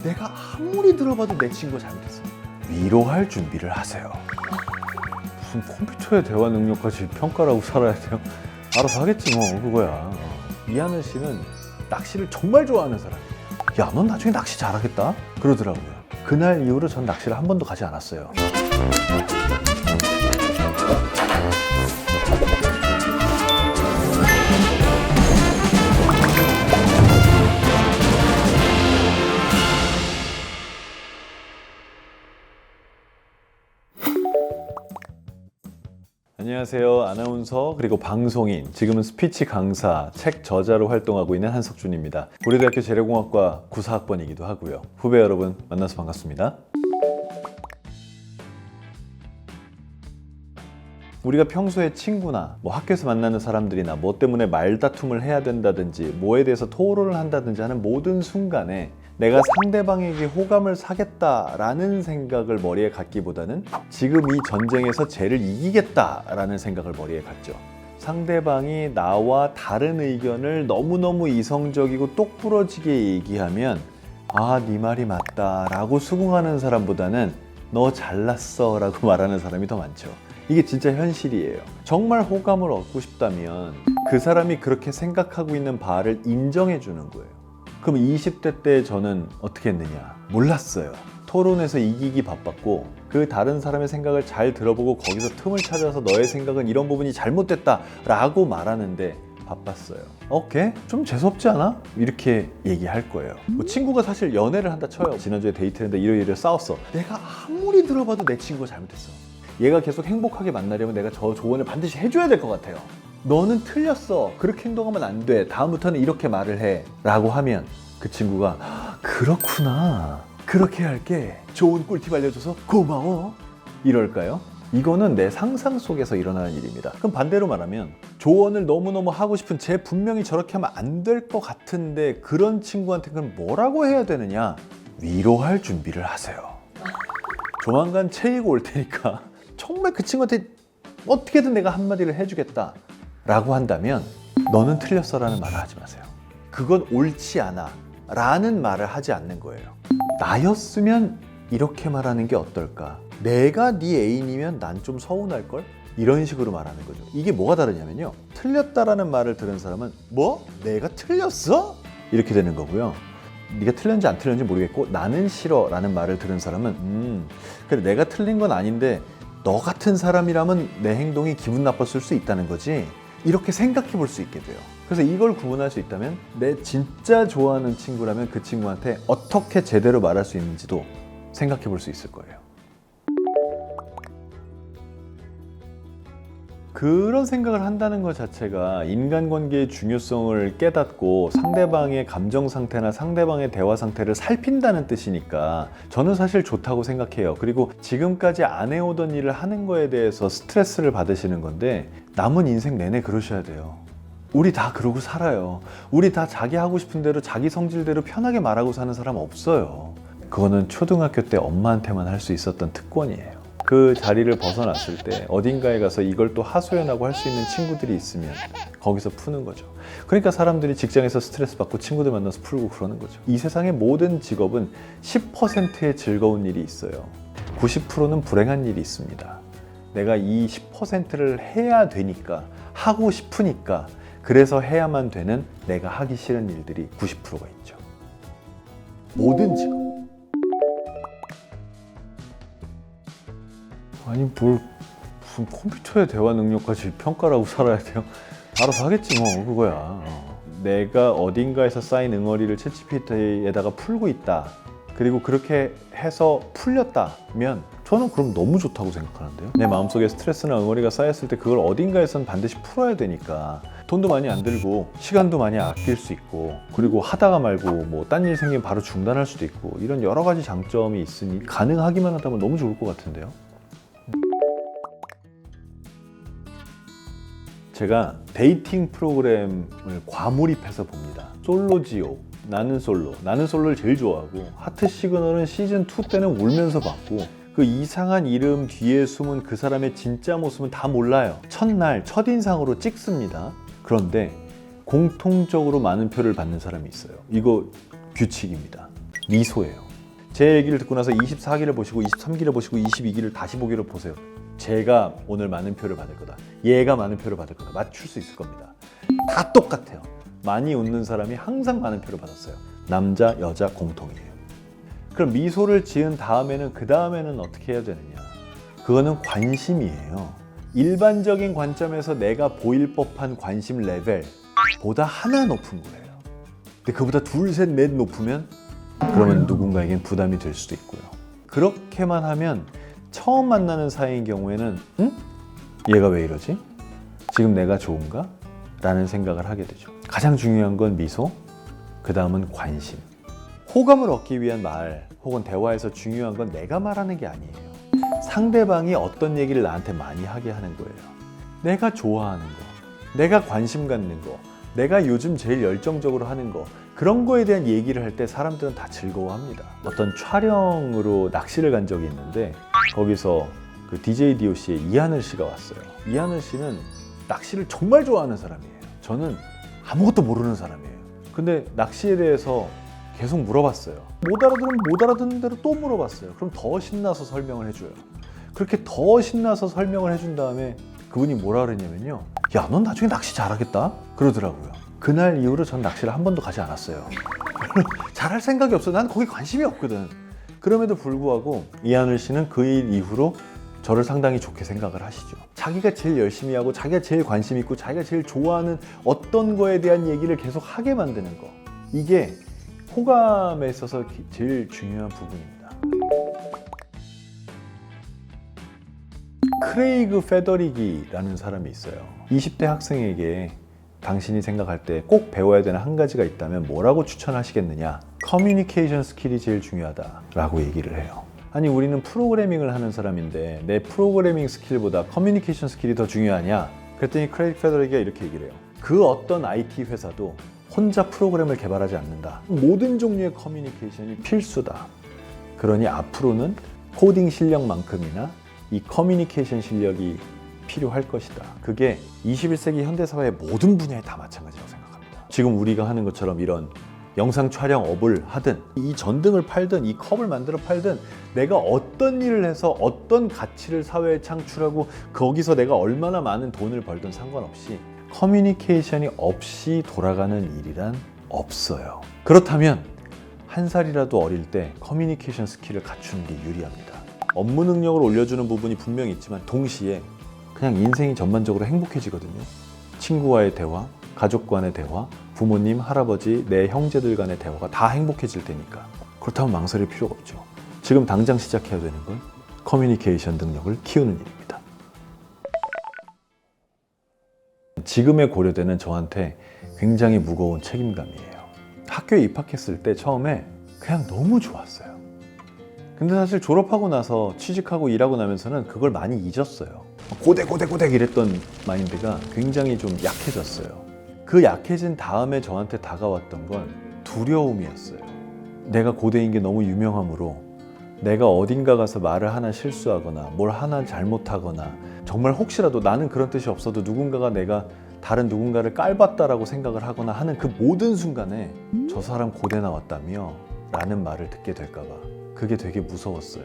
내가 아무리 들어봐도 내 친구가 잘못했어. 위로할 준비를 하세요. 무슨 컴퓨터의 대화 능력까지 평가라고 살아야 돼요? 알아서 하겠지 뭐, 그거야. 이하늘 씨는 낚시를 정말 좋아하는 사람이에요. 야, 넌 나중에 낚시 잘하겠다? 그러더라고요. 그날 이후로 전 낚시를 한 번도 가지 않았어요. 안녕하세요. 아나운서 그리고 방송인, 지금은 스피치 강사, 책 저자로 활동하고 있는 한석준입니다. 고려대학교 재래공학과 구사학번이기도 하고요. 후배 여러분 만나서 반갑습니다. 우리가 평소에 친구나 학교에서 만나는 사람들이나 뭐 때문에 말다툼을 해야 된다든지 뭐에 대해서 토론을 한다든지 하는 모든 순간에 내가 상대방에게 호감을 사겠다라는 생각을 머리에 갖기보다는 지금 이 전쟁에서 쟤를 이기겠다라는 생각을 머리에 갖죠. 상대방이 나와 다른 의견을 너무너무 이성적이고 똑부러지게 얘기하면 아, 네 말이 맞다 라고 수긍하는 사람보다는 너 잘났어 라고 말하는 사람이 더 많죠. 이게 진짜 현실이에요. 정말 호감을 얻고 싶다면 그 사람이 그렇게 생각하고 있는 바를 인정해 주는 거예요. 그럼 20대 때 저는 어떻게 했느냐? 몰랐어요. 토론에서 이기기 바빴고 그 다른 사람의 생각을 잘 들어보고 거기서 틈을 찾아서 너의 생각은 이런 부분이 잘못됐다 라고 말하는데 바빴어요. 오케이? 좀 재수없지 않아? 이렇게 얘기할 거예요. 친구가 사실 연애를 한다 쳐요. 지난주에 데이트했는데 이러이러 싸웠어. 내가 아무리 들어봐도 내 친구가 잘못했어. 얘가 계속 행복하게 만나려면 내가 저 조언을 반드시 해줘야 될 것 같아요. 너는 틀렸어. 그렇게 행동하면 안 돼. 다음부터는 이렇게 말을 해. 라고 하면 그 친구가 그렇구나. 그렇게 할게. 좋은 꿀팁 알려줘서 고마워. 이럴까요? 이거는 내 상상 속에서 일어나는 일입니다. 그럼 반대로 말하면 조언을 너무너무 하고 싶은 쟤 분명히 저렇게 하면 안 될 것 같은데 그런 친구한테 그럼 뭐라고 해야 되느냐? 위로할 준비를 하세요. 조만간 체이가 올 테니까 정말 그 친구한테 어떻게든 내가 한마디를 해주겠다 라고 한다면 너는 틀렸어 라는 말을 하지 마세요. 그건 옳지 않아 라는 말을 하지 않는 거예요. 나였으면 이렇게 말하는 게 어떨까? 내가 네 애인이면 난 좀 서운할걸? 이런 식으로 말하는 거죠. 이게 뭐가 다르냐면요, 틀렸다라는 말을 들은 사람은 뭐? 내가 틀렸어? 이렇게 되는 거고요. 네가 틀렸는지 안 틀렸는지 모르겠고 나는 싫어 라는 말을 들은 사람은 그래, 내가 틀린 건 아닌데 너 같은 사람이라면 내 행동이 기분 나빴을 수 있다는 거지, 이렇게 생각해 볼 수 있게 돼요. 그래서 이걸 구분할 수 있다면 내 진짜 좋아하는 친구라면 그 친구한테 어떻게 제대로 말할 수 있는지도 생각해 볼 수 있을 거예요. 그런 생각을 한다는 것 자체가 인간관계의 중요성을 깨닫고 상대방의 감정 상태나 상대방의 대화 상태를 살핀다는 뜻이니까 저는 사실 좋다고 생각해요. 그리고 지금까지 안 해오던 일을 하는 거에 대해서 스트레스를 받으시는 건데 남은 인생 내내 그러셔야 돼요. 우리 다 그러고 살아요. 우리 다 자기 하고 싶은 대로 자기 성질대로 편하게 말하고 사는 사람 없어요. 그거는 초등학교 때 엄마한테만 할 수 있었던 특권이에요. 그 자리를 벗어났을 때 어딘가에 가서 이걸 또 하소연하고 할 수 있는 친구들이 있으면 거기서 푸는 거죠. 그러니까 사람들이 직장에서 스트레스 받고 친구들 만나서 풀고 그러는 거죠. 이 세상의 모든 직업은 10%의 즐거운 일이 있어요. 90%는 불행한 일이 있습니다. 내가 이 10%를 해야 되니까, 하고 싶으니까, 그래서 해야만 되는 내가 하기 싫은 일들이 90%가 있죠. 모든 직업. 아니 무슨 컴퓨터의 대화 능력까지 평가라고 살아야 돼요? 알아서 하겠지 뭐, 그거야. 내가 어딘가에서 쌓인 응어리를 챗GPT에다가 풀고 있다, 그리고 그렇게 해서 풀렸다면 저는 그럼 너무 좋다고 생각하는데요. 내 마음속에 스트레스나 응어리가 쌓였을 때 그걸 어딘가에선 반드시 풀어야 되니까 돈도 많이 안 들고 시간도 많이 아낄 수 있고, 그리고 하다가 말고 딴 일 생기면 바로 중단할 수도 있고, 이런 여러 가지 장점이 있으니 가능하기만 하다면 너무 좋을 것 같은데요. 제가 데이팅 프로그램을 과몰입해서 봅니다. 솔로지옥, 나는 솔로를 제일 좋아하고, 하트 시그널은 시즌2 때는 울면서 봤고, 그 이상한 이름 뒤에 숨은 그 사람의 진짜 모습은 다 몰라요. 첫날 첫인상으로 찍습니다. 그런데 공통적으로 많은 표를 받는 사람이 있어요. 이거 규칙입니다. 미소예요. 제 얘기를 듣고 나서 24기를 보시고 23기를 보시고 22기를 다시 보기를 보세요. 제가 오늘 많은 표를 받을 거다. 얘가 많은 표를 받을 거다. 맞출 수 있을 겁니다. 다 똑같아요. 많이 웃는 사람이 항상 많은 표를 받았어요. 남자, 여자 공통이에요. 그럼 미소를 지은 다음에는 그 다음에는 어떻게 해야 되느냐? 그거는 관심이에요. 일반적인 관점에서 내가 보일 법한 관심 레벨보다 하나 높은 거예요. 근데 그보다 둘, 셋, 넷 높으면 그러면 누군가에겐 부담이 될 수도 있고요. 그렇게만 하면 처음 만나는 사이인 경우에는 얘가 왜 이러지? 지금 내가 좋은가? 라는 생각을 하게 되죠. 가장 중요한 건 미소, 그 다음은 관심. 호감을 얻기 위한 말 혹은 대화에서 중요한 건 내가 말하는 게 아니에요. 상대방이 어떤 얘기를 나한테 많이 하게 하는 거예요. 내가 좋아하는 거, 내가 관심 갖는 거, 내가 요즘 제일 열정적으로 하는 거, 그런 거에 대한 얘기를 할 때 사람들은 다 즐거워합니다. 어떤 촬영으로 낚시를 간 적이 있는데 거기서 그 DJ DOC의 이하늘 씨가 왔어요. 이하늘 씨는 낚시를 정말 좋아하는 사람이에요. 저는 아무것도 모르는 사람이에요. 근데 낚시에 대해서 계속 물어봤어요. 못 알아들으면 못 알아듣는 대로 또 물어봤어요. 그럼 더 신나서 설명을 해줘요. 그렇게 더 신나서 설명을 해준 다음에 그분이 뭐라 그랬냐면요. 야, 넌 나중에 낚시 잘하겠다? 그러더라고요. 그날 이후로 전 낚시를 한 번도 가지 않았어요. 잘할 생각이 없어. 난 거기 관심이 없거든. 그럼에도 불구하고 이하늘 씨는 그 일 이후로 저를 상당히 좋게 생각을 하시죠. 자기가 제일 열심히 하고 자기가 제일 관심 있고 자기가 제일 좋아하는 어떤 거에 대한 얘기를 계속 하게 만드는 거. 이게 호감에 있어서 제일 중요한 부분입니다. 크레이그 페더리기라는 사람이 있어요. 20대 학생에게 당신이 생각할 때 꼭 배워야 되는 한 가지가 있다면 뭐라고 추천하시겠느냐? 커뮤니케이션 스킬이 제일 중요하다라고 얘기를 해요. 아니, 우리는 프로그래밍을 하는 사람인데 내 프로그래밍 스킬보다 커뮤니케이션 스킬이 더 중요하냐? 그랬더니 크레이그 페더리기가 이렇게 얘기를 해요. 그 어떤 IT 회사도 혼자 프로그램을 개발하지 않는다. 모든 종류의 커뮤니케이션이 필수다. 그러니 앞으로는 코딩 실력만큼이나 이 커뮤니케이션 실력이 필요할 것이다. 그게 21세기 현대사회의 모든 분야에 다 마찬가지라고 생각합니다. 지금 우리가 하는 것처럼 이런 영상 촬영 업을 하든 이 전등을 팔든 이 컵을 만들어 팔든 내가 어떤 일을 해서 어떤 가치를 사회에 창출하고 거기서 내가 얼마나 많은 돈을 벌든 상관없이 커뮤니케이션이 없이 돌아가는 일이란 없어요. 그렇다면 한 살이라도 어릴 때 커뮤니케이션 스킬을 갖추는 게 유리합니다. 업무 능력을 올려주는 부분이 분명히 있지만 동시에 그냥 인생이 전반적으로 행복해지거든요. 친구와의 대화, 가족 간의 대화, 부모님, 할아버지, 내 형제들 간의 대화가 다 행복해질 테니까. 그렇다면 망설일 필요가 없죠. 지금 당장 시작해야 되는 건 커뮤니케이션 능력을 키우는 일입니다. 지금의 고려대는 저한테 굉장히 무거운 책임감이에요. 학교에 입학했을 때 처음에 그냥 너무 좋았어요. 근데 사실 졸업하고 나서 취직하고 일하고 나면서는 그걸 많이 잊었어요. 고대 이랬던 마인드가 굉장히 좀 약해졌어요. 그 약해진 다음에 저한테 다가왔던 건 두려움이었어요. 내가 고대인 게 너무 유명하므로 내가 어딘가 가서 말을 하나 실수하거나 뭘 하나 잘못하거나 정말 혹시라도 나는 그런 뜻이 없어도 누군가가 내가 다른 누군가를 깔봤다라고 생각을 하거나 하는 그 모든 순간에 저 사람 고대 나왔다며 라는 말을 듣게 될까 봐 그게 되게 무서웠어요.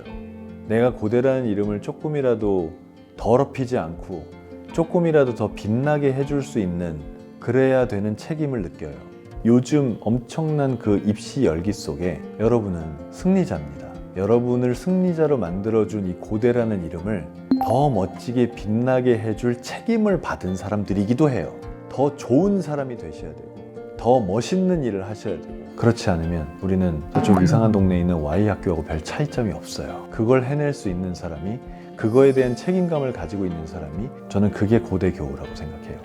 내가 고대라는 이름을 조금이라도 더럽히지 않고 조금이라도 더 빛나게 해줄 수 있는 그래야 되는 책임을 느껴요. 요즘 엄청난 그 입시 열기 속에 여러분은 승리자입니다. 여러분을 승리자로 만들어준 이 고대라는 이름을 더 멋지게 빛나게 해줄 책임을 받은 사람들이기도 해요. 더 좋은 사람이 되셔야 되고 더 멋있는 일을 하셔야 되고 그렇지 않으면 우리는 저쪽 이상한 동네에 있는 Y학교하고 별 차이점이 없어요. 그걸 해낼 수 있는 사람이 그거에 대한 책임감을 가지고 있는 사람이 저는 그게 고대 교우라고 생각해요.